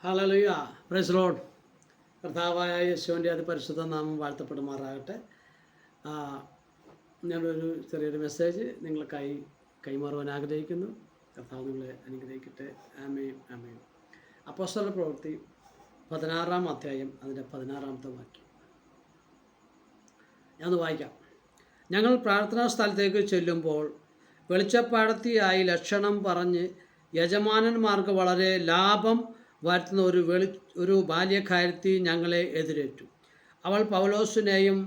Hallelujah, praise Lord. കർത്താവായ യേശുവിൻ്റെ അതിപരിശുദ്ധ നാമം വാഴ്ത്തപ്പെടുമാറാകട്ടെ. ആ, ഞാനൊരു ചെറിയൊരു മെസ്സേജ് നിങ്ങൾക്കായി കൈമാറുവാൻ ആഗ്രഹിക്കുന്നു. കർത്താവ് നിങ്ങളെ അനുഗ്രഹിക്കട്ടെ. ആമേൻ, ആമേൻ. അപ്പോസ്തല പ്രവൃത്തി 16-ാം അധ്യായം അതിൻ്റെ 16-ാമത്തെ വാക്യം ഞാനൊന്ന് വായിക്കാം. ഞങ്ങൾ പ്രാർത്ഥനാ സ്ഥലത്തേക്ക് ചെല്ലുമ്പോൾ വെളിച്ചപ്പാടത്തിയായി ലക്ഷണം പറഞ്ഞ് യജമാനന്മാർക്ക് വളരെ ലാഭം വരുത്തുന്ന ഒരു ബാല്യക്കാരത്തി ഞങ്ങളെ എതിരേറ്റു. അവൾ പൗലോസിനെയും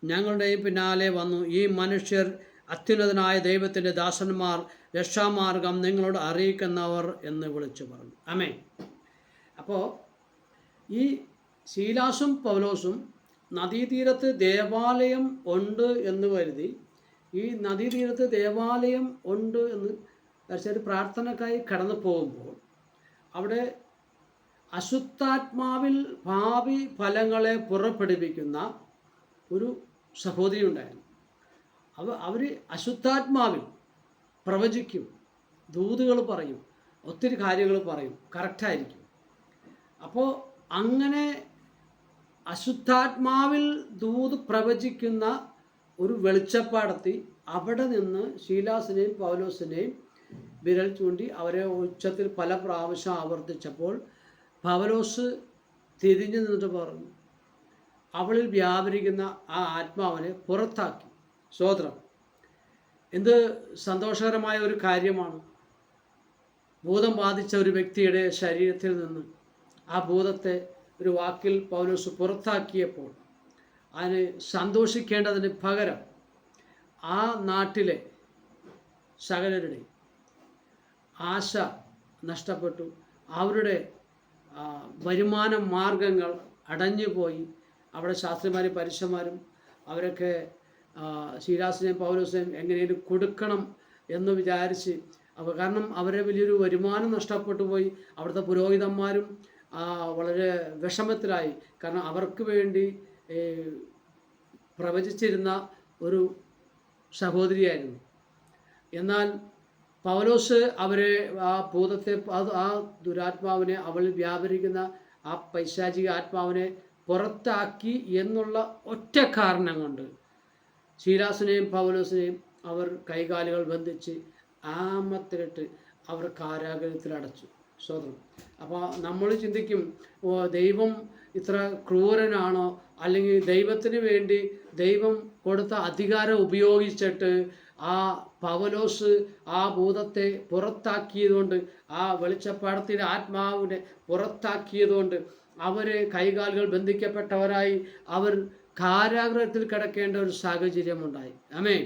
ഞങ്ങളുടെയും പിന്നാലെ വന്നു, ഈ മനുഷ്യർ അത്യുന്നതനായ ദൈവത്തിൻ്റെ ദാസന്മാർ, രക്ഷാമാർഗം നിങ്ങളോട് അറിയിക്കുന്നവർ എന്ന് വിളിച്ചു പറഞ്ഞു. ആമേൻ. അപ്പോൾ ഈ ശീലാസും പൗലോസും നദീതീരത്ത് ദേവാലയം ഉണ്ട് എന്ന് കരുതി, ഈ നദീതീരത്ത് ദേവാലയം ഉണ്ട് എന്ന് ഒരു പ്രാർത്ഥനക്കായി കടന്നു പോകുമ്പോൾ അവിടെ അശുദ്ധാത്മാവിൽ ഭാവി ഫലങ്ങളെ പുറപ്പെടുവിക്കുന്ന ഒരു സഹോദരി ഉണ്ടായിരുന്നു. അവർ അശുദ്ധാത്മാവിൽ പ്രവചിക്കും, ദൂതുകൾ പറയും, ഒത്തിരി കാര്യങ്ങൾ പറയും, കറക്റ്റായിരിക്കും. അപ്പോൾ അങ്ങനെ അശുദ്ധാത്മാവിൽ ദൂത് പ്രവചിക്കുന്ന ഒരു വെളിച്ചപ്പാടത്തി അവിടെ നിന്ന് ശീലാസിനെയും പൗലോസിനെയും വിരൽ ചൂണ്ടി അവരെ ഉച്ചത്തിൽ പല പ്രാവശ്യം ആവർത്തിച്ചപ്പോൾ പൗലോസ് തിരിഞ്ഞു നിന്നിട്ട് പറഞ്ഞു, അവളിൽ വ്യാപരിക്കുന്ന ആ ആത്മാവിനെ പുറത്താക്കി. സ്തോത്രം. എന്ത് സന്തോഷകരമായ ഒരു കാര്യമാണ്. ഭൂതം ബാധിച്ച ഒരു വ്യക്തിയുടെ ശരീരത്തിൽ നിന്ന് ആ ഭൂതത്തെ ഒരു വാക്കിൽ പൗലോസ് പുറത്താക്കിയപ്പോൾ അതിന് സന്തോഷിക്കേണ്ടതിന് പകരം ആ നാട്ടിലെ സകലരുടെയും ആശ നഷ്ടപ്പെട്ടു. അവരുടെ വരുമാന മാർഗങ്ങൾ അടഞ്ഞുപോയി. അവിടെ ശാസ്ത്രിമാരും പരീക്ഷന്മാരും അവരൊക്കെ ശീലാസിനെയും പൗലോസിനെയും എങ്ങനെയും കൊടുക്കണം എന്ന് വിചാരിച്ച് കാരണം അവരെ വലിയൊരു വരുമാനം നഷ്ടപ്പെട്ടു പോയി. അവിടുത്തെ പുരോഹിതന്മാരും വളരെ വിഷമത്തിലായി. കാരണം അവർക്ക് വേണ്ടി പ്രവചിച്ചിരുന്ന ഒരു സഹോദരിയായിരുന്നു. എന്നാൽ പൗലോസ് അവരെ ആ ഭൂതത്തെ ആ ദുരാത്മാവിനെ അവളിൽ വ്യാപരിക്കുന്ന ആ പൈശാചിക ആത്മാവിനെ പുറത്താക്കി എന്നുള്ള ഒറ്റ കാരണം കൊണ്ട് ശീലാസിനെയും പൗലോസിനെയും അവർ കൈകാലുകൾ ബന്ധിച്ച് ആമത്തിലിട്ട് അവർ കാരാഗ്രഹത്തിൽ അടച്ചു. സ്വതന്ത്രം. അപ്പോൾ നമ്മൾ ചിന്തിക്കും, ദൈവം ഇത്ര ക്രൂരനാണോ, അല്ലെങ്കിൽ ദൈവത്തിന് വേണ്ടി ദൈവം കൊടുത്ത അധികാരം ഉപയോഗിച്ചിട്ട് ആ പൗലോസ് ആ ഭൂതത്തെ പുറത്താക്കിയതുകൊണ്ട്, ആ വെളിച്ചപ്പാടത്തിൻ്റെ ആത്മാവിനെ പുറത്താക്കിയതുകൊണ്ട് അവരെ കൈകാലുകൾ ബന്ധിക്കപ്പെട്ടവരായി അവർ കാരാഗ്രഹത്തിൽ കിടക്കേണ്ട ഒരു സാഹചര്യമുണ്ടായി. ആമേൻ.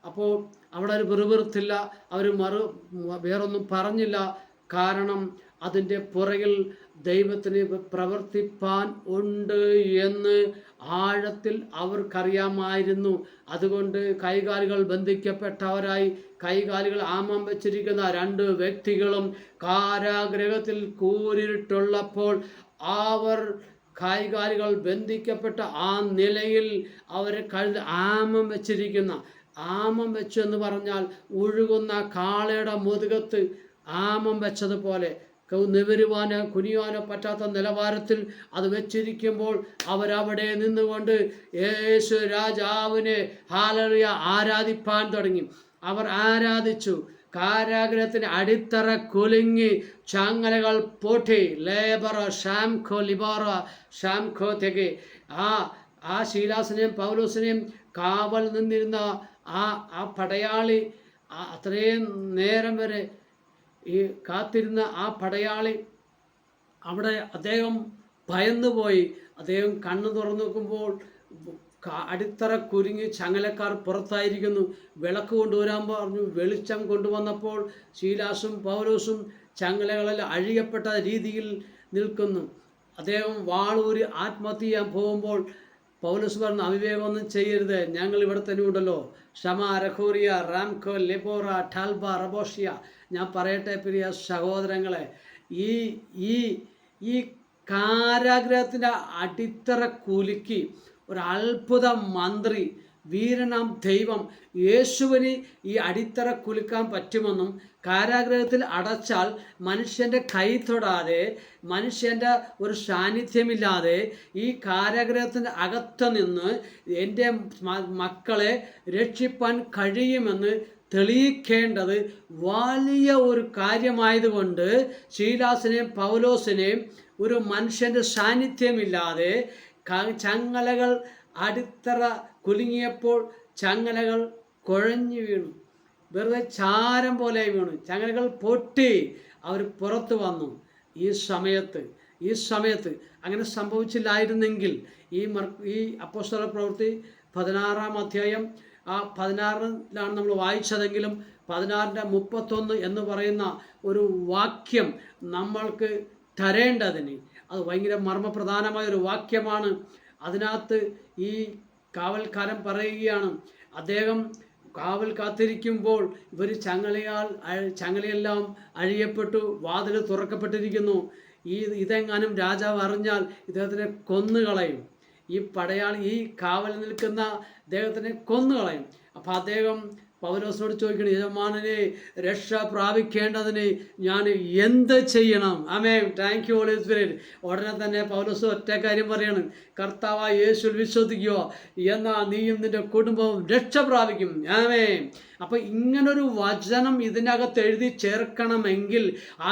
അപ്പോൾ അവിടെ ഒരു വെറുതെറുത്തില്ല, അവർ വേറൊന്നും പറഞ്ഞില്ല. കാരണം അതിൻ്റെ പുറകിൽ ദൈവത്തിന് പ്രവർത്തിപ്പാൻ ഉണ്ട് എന്ന് ആഴത്തിൽ അവർക്കറിയാമായിരുന്നു. അതുകൊണ്ട് കൈകാലുകൾ ബന്ധിക്കപ്പെട്ടവരായി കൈകാലുകൾ ആമം വെച്ചിരിക്കുന്ന രണ്ട് വ്യക്തികളും കാരാഗ്രഹത്തിൽ കൂരിട്ടുള്ളപ്പോൾ അവർ കൈകാലുകൾ ബന്ധിക്കപ്പെട്ട ആ നിലയിൽ അവരെ ആമം വെച്ചു എന്ന് പറഞ്ഞാൽ ഒഴുകുന്ന കാളയുടെ മുതുകത്ത് ആമം വെച്ചതുപോലെ നിവരുവാനോ കുനിയുവാനോ പറ്റാത്ത നിലവാരത്തിൽ അത് വെച്ചിരിക്കുമ്പോൾ അവരവിടെ നിന്നുകൊണ്ട് യേശു രാജാവിനെ ഹല്ലേലൂയ ആരാധിപ്പാൻ തുടങ്ങി. അവർ ആരാധിച്ചു. കാരാഗ്രഹത്തിന് അടിത്തറ കുലുങ്ങി, ചങ്ങലകൾ പൊട്ടി. ലേബറ ഷാംഖോ ലിബോറ ഷാംഖോ തെകെ ആ ശീലാസിനെയും പൗലോസിനെയും കാവൽ നിന്നിരുന്ന ആ പടയാളി, അത്രയും നേരം വരെ ഈ കാത്തിരുന്ന ആ പടയാളി അവിടെ അദ്ദേഹം ഭയന്നുപോയി. അദ്ദേഹം കണ്ണു തുറന്നു നോക്കുമ്പോൾ അടിത്തറ കുരുങ്ങി, ചങ്ങലക്കാർ പുറത്തായിരിക്കുന്നു. വിളക്ക് കൊണ്ടുവരാൻ പറഞ്ഞു. വെളിച്ചം കൊണ്ടുവന്നപ്പോൾ ശീലാസും പൗലോസും ചങ്ങലകളിൽ അഴിയപ്പെട്ട രീതിയിൽ നിൽക്കുന്നു. അദ്ദേഹം വാളൂരി ആത്മഹത്യ ചെയ്യാൻ പോകുമ്പോൾ പൗലോസ് പറഞ്ഞു, അവിവേകമൊന്നും ചെയ്യരുത്, ഞങ്ങൾ ഇവിടെ തന്നെ ഉണ്ടല്ലോ. ഷമ രഖോറിയ റാംഖോ ലെബോറ ഠാൽബ റബോഷിയ. ഞാൻ പറയട്ടെ പ്രിയ സഹോദരങ്ങളെ, ഈ കാരാഗ്രഹത്തിൻ്റെ അടിത്തറ കുലുക്കി ഒരു അത്ഭുത മന്ത്രി വീരനാം ദൈവം യേശുവിന് ഈ അടിത്തറ കുലുക്കാൻ പറ്റുമെന്നും കാരാഗ്രഹത്തിൽ അടച്ചാൽ മനുഷ്യൻ്റെ കൈ തൊടാതെ, മനുഷ്യൻ്റെ ഒരു സാന്നിധ്യമില്ലാതെ ഈ കാരാഗ്രഹത്തിൻ്റെ അകത്ത് നിന്ന് എൻ്റെ മക്കളെ രക്ഷിപ്പാൻ കഴിയുമെന്ന് തെളിയിക്കേണ്ടത് വലിയ ഒരു കാര്യമായതുകൊണ്ട് ശീലാസിനെയും പൗലോസിനെയും ഒരു മനുഷ്യൻ്റെ സാന്നിധ്യമില്ലാതെ ചങ്ങലകൾ അടിത്തറ കുലുങ്ങിയപ്പോൾ ചങ്ങലകൾ കുഴഞ്ഞു വീണു, വെറുതെ ചാരം പോലെ വീണു, ചങ്ങലകൾ പൊട്ടി അവർ പുറത്തു വന്നു. ഈ സമയത്ത് അങ്ങനെ സംഭവിച്ചില്ലായിരുന്നെങ്കിൽ ഈ അപ്പോസ്തല പ്രവൃത്തി 16-ാം അധ്യായം 16-ലാണ് നമ്മൾ വായിച്ചതെങ്കിലും 16-31 എന്ന് പറയുന്ന ഒരു വാക്യം നമ്മൾക്ക് തരേണ്ടതിന് അത് ഭയങ്കര മർമ്മപ്രധാനമായ ഒരു വാക്യമാണ്. അതിനകത്ത് ഈ കാവൽക്കാരൻ പറയുകയാണ്, അദ്ദേഹം കാവൽ കാത്തിരിക്കുമ്പോൾ ഇവർ ചങ്ങലയെല്ലാം അഴിയപ്പെട്ടു, വാതിൽ തുറക്കപ്പെട്ടിരിക്കുന്നു. ഇതെങ്ങാനും രാജാവ് അറിഞ്ഞാൽ ഇദ്ദേഹത്തിനെ കൊന്നുകളയും, ഈ കാവൽ നിൽക്കുന്ന അദ്ദേഹത്തിനെ കൊന്നുകളയും. അപ്പം അദ്ദേഹം പൗലോസിനോട് ചോദിക്കണം, യജമാനനെ രക്ഷ പ്രാപിക്കേണ്ടതിന് ഞാൻ എന്ത് ചെയ്യണം? ആമേൻ. Thank you holy spirit. ഉടനെ തന്നെ പൗലോസ് ഒറ്റ കാര്യം പറയാണ്, കർത്താവായ യേശുവിൽ വിശ്വസിക്കുക, എന്നാൽ നീയും നിന്റെ കുടുംബവും രക്ഷ പ്രാപിക്കും. ആമേൻ. അപ്പം ഇങ്ങനൊരു വചനം ഇതിനകത്ത് എഴുതി ചേർക്കണമെങ്കിൽ ആ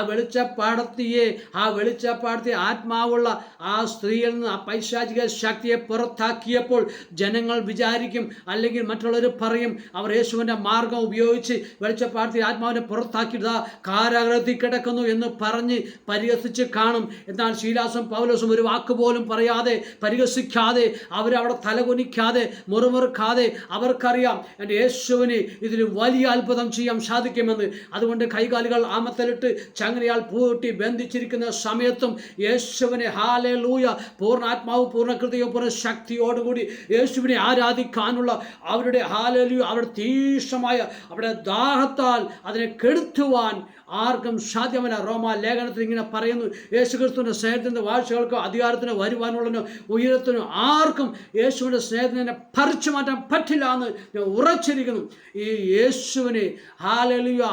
വെളിച്ചപ്പാടത്തിയെ ആത്മാവുള്ള ആ സ്ത്രീയിൽ നിന്ന് ആ പൈശാചിക ശക്തിയെ പുറത്താക്കിയപ്പോൾ ജനങ്ങൾ വിചാരിക്കും, അല്ലെങ്കിൽ മറ്റുള്ളവർ പറയും, അവർ യേശുവിൻ്റെ മാർഗം ഉപയോഗിച്ച് വെളിച്ചപ്പാടത്തി ആത്മാവിനെ പുറത്താക്കിയതാ കാരാഗ്രഹത്തിൽ കിടക്കുന്നു എന്ന് പറഞ്ഞ് പരിഹസിച്ച് കാണും. എന്നാൽ ശീലാസും പൗലോസും ഒരു വാക്കുപോലും പറയാതെ, പരിഹസിക്കാതെ, അവരവിടെ തലകുനിക്കാതെ, മുറുമുറുക്കാതെ അവർക്കറിയാം എൻ്റെ യേശുവിന് ഇതിൽ വലിയ അത്ഭുതം ചെയ്യാൻ സാധിക്കുമെന്ന്. അതുകൊണ്ട് കൈകാലുകൾ ആമത്തലിട്ട് ചങ്ങലയാൽ പൂട്ടി ബന്ധിച്ചിരിക്കുന്ന സമയത്തും യേശുവിനെ ഹല്ലേലൂയ പൂർണ്ണാത്മാവ് പൂർണ്ണകൃതയോ പൂർണ്ണ ശക്തിയോടുകൂടി യേശുവിനെ ആരാധിക്കാനുള്ള അവരുടെ ഹല്ലേലൂയ അവരുടെ തീക്ഷണമായ അവരുടെ ദാഹത്താൽ അതിനെ കെടുത്തുവാൻ ആർക്കും സാധ്യമല്ല. റോമാ ലേഖനത്തിൽ ഇങ്ങനെ പറയുന്നു, യേശുക്രിസ്തുവിൻ്റെ സ്നേഹത്തിൻ്റെ വാഴ്ചകൾക്കോ അധികാരത്തിന് വരുവാനുള്ളതിനോ ഉയരത്തിനോ ആർക്കും യേശുവിൻ്റെ സ്നേഹത്തിനെ പറിച്ചു മാറ്റാൻ പറ്റില്ല എന്ന് ഞാൻ ഉറച്ചിരിക്കുന്നു. ഈ യേശുവിനെ ഹല്ലേലൂയ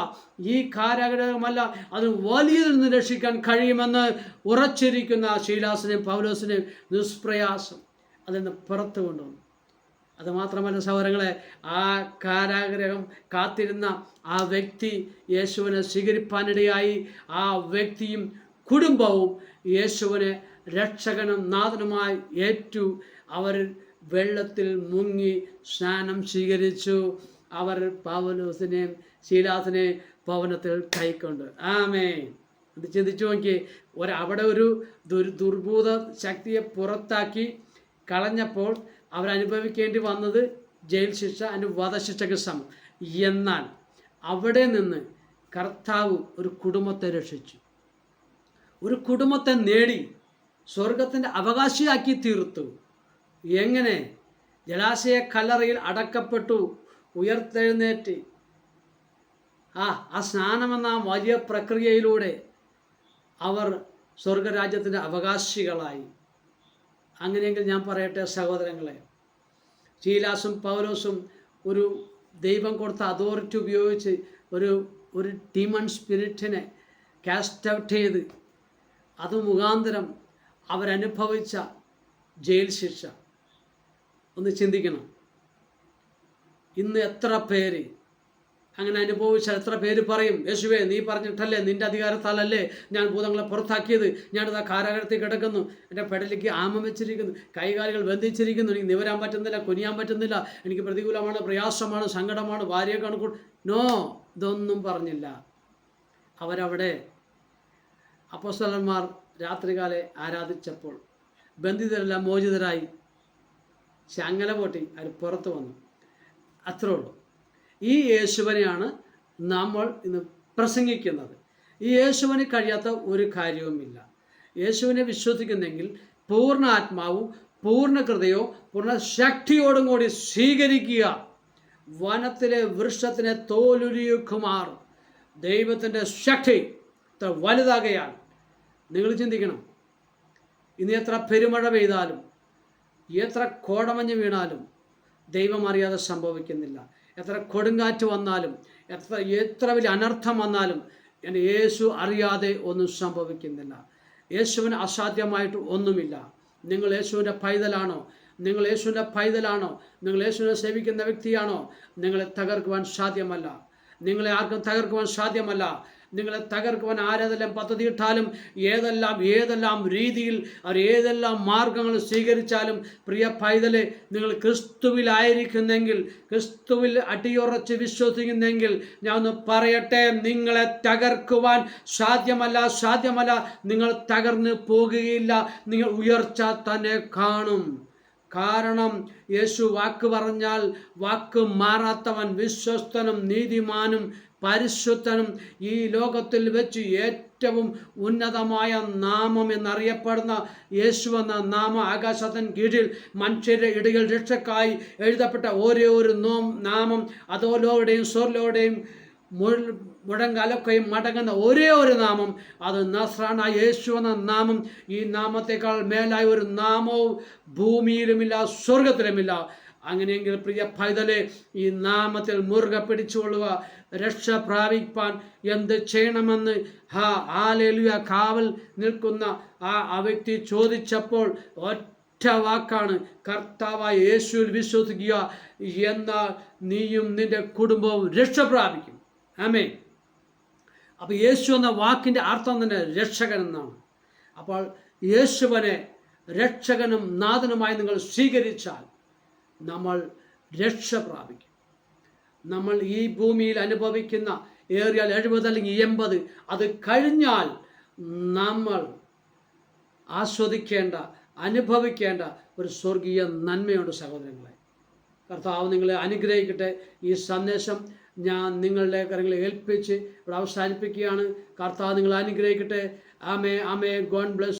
ഈ കാരാഗ്രഹമല്ല, അത് വലിയതിൽ നിന്ന് രക്ഷിക്കാൻ കഴിയുമെന്ന് ഉറച്ചിരിക്കുന്ന ശീലാസിനെയും പൗലോസിനെയും നിഷ്പ്രയാസം അതിൽ നിന്ന് പുറത്തു കൊണ്ടുവന്നു. അതുമാത്രമല്ല സഹോദരങ്ങളെ, ആ കാരാഗ്രഹം കാത്തിരുന്ന ആ വ്യക്തി യേശുവിനെ സ്വീകരിപ്പാനിടയായി. ആ വ്യക്തിയും കുടുംബവും യേശുവിനെ രക്ഷകനും നാഥനുമായി ഏറ്റു. അവർ വെള്ളത്തിൽ മുങ്ങി സ്നാനം സ്വീകരിച്ചു. അവർ പൗലോസിനെയും ശീലാസിനെയും ഭവനത്തിൽ കൈക്കൊണ്ട്. ആമേൻ. ഇത് ചിന്തിച്ചു നോക്കി, അവിടെ ഒരു ദുർഭൂത ശക്തിയെ പുറത്താക്കി കളഞ്ഞപ്പോൾ അവരനുഭവിക്കേണ്ടി വന്നത് ജയിൽ ശിക്ഷ, വധശിക്ഷയ്ക്ക് സമം. എന്നാൽ അവിടെ നിന്ന് കർത്താവ് ഒരു കുടുംബത്തെ രക്ഷിച്ചു, ഒരു കുടുംബത്തെ നേടി സ്വർഗത്തിൻ്റെ അവകാശിയാക്കി തീർത്തു. എങ്ങനെ? ജലാശയ കല്ലറയിൽ അടക്കപ്പെട്ടു, ഉയർത്തെഴുന്നേറ്റ് ആ സ്നാനമെന്ന വലിയ പ്രക്രിയയിലൂടെ അവർ സ്വർഗരാജ്യത്തിൻ്റെ അവകാശികളായി. അങ്ങനെയെങ്കിൽ ഞാൻ പറയട്ടെ സഹോദരങ്ങളെ, ശീലാസും പൗലോസും ഒരു ദൈവം കൊടുത്ത അതോറിറ്റി ഉപയോഗിച്ച് ഒരു ഡീമൺ സ്പിരിറ്റിനെ കാസ്റ്റ് ഔട്ട് ചെയ്ത് അത് മുഖാന്തരം അവരനുഭവിച്ച ജയിൽ ശിക്ഷ ഒന്ന് ചിന്തിക്കണം. ഇന്ന് എത്ര പേര് അങ്ങനെ അനുഭവിച്ചാൽ എത്ര പേര് പറയും, യേശുവേ നീ പറഞ്ഞിട്ടല്ലേ, നിൻ്റെ അധികാരത്താലല്ലേ ഞാൻ ഭൂതങ്ങളെ പുറത്താക്കിയത്, ഞാനിതാ കാരാഗ്രഹത്തിൽ കിടക്കുന്നു, എൻ്റെ പെടലിക്ക് ആമം വെച്ചിരിക്കുന്നു, കൈകാലുകൾ ബന്ധിച്ചിരിക്കുന്നു, എനിക്ക് നിവരാൻ പറ്റുന്നില്ല, കുനിയാൻ പറ്റുന്നില്ല, എനിക്ക് പ്രതികൂലമാണ്, പ്രയാസമാണ്, സങ്കടമാണ്, ഭാര്യയെ കണക്കൂട്ട്. നോ, ഇതൊന്നും പറഞ്ഞില്ല. അവരവിടെ അപ്പോസ്തലന്മാർ രാത്രികാലെ ആരാധിച്ചപ്പോൾ ബന്ധിതരെല്ലാം മോചിതരായി, ചങ്ങല പൊട്ടി അവർ പുറത്തു വന്നു. അത്രേ ഉള്ളൂ. ഈ യേശുവിനെയാണ് നമ്മൾ ഇന്ന് പ്രസംഗിക്കുന്നത്. ഈ യേശുവിന് കഴിയാത്ത ഒരു കാര്യവുമില്ല. യേശുവിനെ വിശ്വസിക്കുന്നെങ്കിൽ പൂർണ്ണ ആത്മാവും പൂർണ്ണ ഹൃദയവും പൂർണ്ണ ശക്തിയോടും കൂടി സ്വീകരിക്കുക. വനത്തിലെ വൃക്ഷത്തിനെ തോലുരിയുക്കുമാർ ദൈവത്തിൻ്റെ ശക്തി ഇത്ര വലുതാകയാൽ നിങ്ങൾ ചിന്തിക്കണം. ഇനി എത്ര പെരുമഴ പെയ്താലും, എത്ര കോടമഞ്ഞ് വീണാലും ദൈവം അറിയാതെ സംഭവിക്കുന്നില്ല. എത്ര കൊടുങ്കാറ്റ് വന്നാലും എത്ര വലിയ അനർത്ഥം വന്നാലും എൻ്റെ യേശു അറിയാതെ ഒന്നും സംഭവിക്കുന്നില്ല. യേശുവിന് അസാധ്യമായിട്ട് ഒന്നുമില്ല. നിങ്ങൾ യേശുവിൻ്റെ പൈതലാണോ? നിങ്ങൾ യേശുവിൻ്റെ പൈതലാണോ? നിങ്ങൾ യേശുവിനെ സേവിക്കുന്ന വ്യക്തിയാണോ? നിങ്ങളെ തകർക്കുവാൻ സാധ്യമല്ല. നിങ്ങളെ ആർക്കും തകർക്കുവാൻ സാധ്യമല്ല. നിങ്ങളെ തകർക്കുവാൻ ആരെല്ലാം പദ്ധതി ഇട്ടാലും ഏതെല്ലാം രീതിയിൽ അവർ ഏതെല്ലാം മാർഗങ്ങൾ സ്വീകരിച്ചാലും, പ്രിയ പൈതലെ, നിങ്ങൾ ക്രിസ്തുവിലായിരിക്കുന്നെങ്കിൽ, ക്രിസ്തുവിൽ അടിയുറച്ച് വിശ്വസിക്കുന്നെങ്കിൽ, ഞാൻ ഒന്ന് പറയട്ടെ, നിങ്ങളെ തകർക്കുവാൻ സാധ്യമല്ല. നിങ്ങൾ തകർന്ന് പോകുകയില്ല. നിങ്ങൾ ഉയർച്ച തന്നെ കാണും. കാരണം യേശു വാക്ക് പറഞ്ഞാൽ വാക്ക് മാറാത്തവൻ, വിശ്വസ്തനും നീതിമാനും പരിശുദ്ധനും, ഈ ലോകത്തിൽ വെച്ച് ഏറ്റവും ഉന്നതമായ നാമം എന്നറിയപ്പെടുന്ന യേശു എന്ന നാമം, ആകാശത്തിന് കീഴിൽ മനുഷ്യരുടെ ഇടയിൽ രക്ഷക്കായി എഴുതപ്പെട്ട ഒരേ ഒരു നാമം, അധോലോകരുടെയും സ്വർലോകരുടെയും മുഴങ്കാലൊക്കെയും മടങ്ങുന്ന ഒരേ ഒരു നാമം, അത് നസ്രായനായ യേശു എന്ന നാമം. ഈ നാമത്തേക്കാൾ മേലായ ഒരു നാമവും ഭൂമിയിലുമില്ല, സ്വർഗത്തിലുമില്ല. അങ്ങനെയെങ്കിൽ പ്രിയ പൈതലെ, ഈ നാമത്തിൽ മുറുകെ പിടിച്ചുകൊള്ളുക. രക്ഷ പ്രാപിപ്പാൻ എന്ത് ചെയ്യണമെന്ന് ഹല്ലേലൂയ കാവൽ നിൽക്കുന്ന ആ വ്യക്തി ചോദിച്ചപ്പോൾ ഒറ്റ വാക്കാണ്, കർത്താവായ യേശുവിൽ വിശ്വസിക്കുക, എന്നാൽ നീയും നിന്റെ കുടുംബവും രക്ഷ പ്രാപിക്കും. ആമേൻ. അപ്പോൾ യേശു എന്ന വാക്കിൻ്റെ അർത്ഥം തന്നെ രക്ഷകൻ എന്നാണ്. അപ്പോൾ യേശുവിനെ രക്ഷകനും നാഥനുമായി നിങ്ങൾ സ്വീകരിച്ചാൽ നമ്മൾ രക്ഷ പ്രാപിക്കും. നമ്മൾ ഈ ഭൂമിയിൽ അനുഭവിക്കുന്ന ഏറിയാൽ 70 അല്ലെങ്കിൽ 80, അത് കഴിഞ്ഞാൽ നമ്മൾ ആസ്വദിക്കേണ്ട, അനുഭവിക്കേണ്ട ഒരു സ്വർഗീയ നന്മയുണ്ട് സഹോദരങ്ങളെ. കർത്താവ് നിങ്ങളെ അനുഗ്രഹിക്കട്ടെ. ഈ സന്ദേശം ഞാൻ നിങ്ങളുടെ കാര്യങ്ങളെ ഏൽപ്പിച്ച് ഇവിടെ അവസാനിപ്പിക്കുകയാണ്. കർത്താവ് നിങ്ങളെ അനുഗ്രഹിക്കട്ടെ. ആമേ. God bless.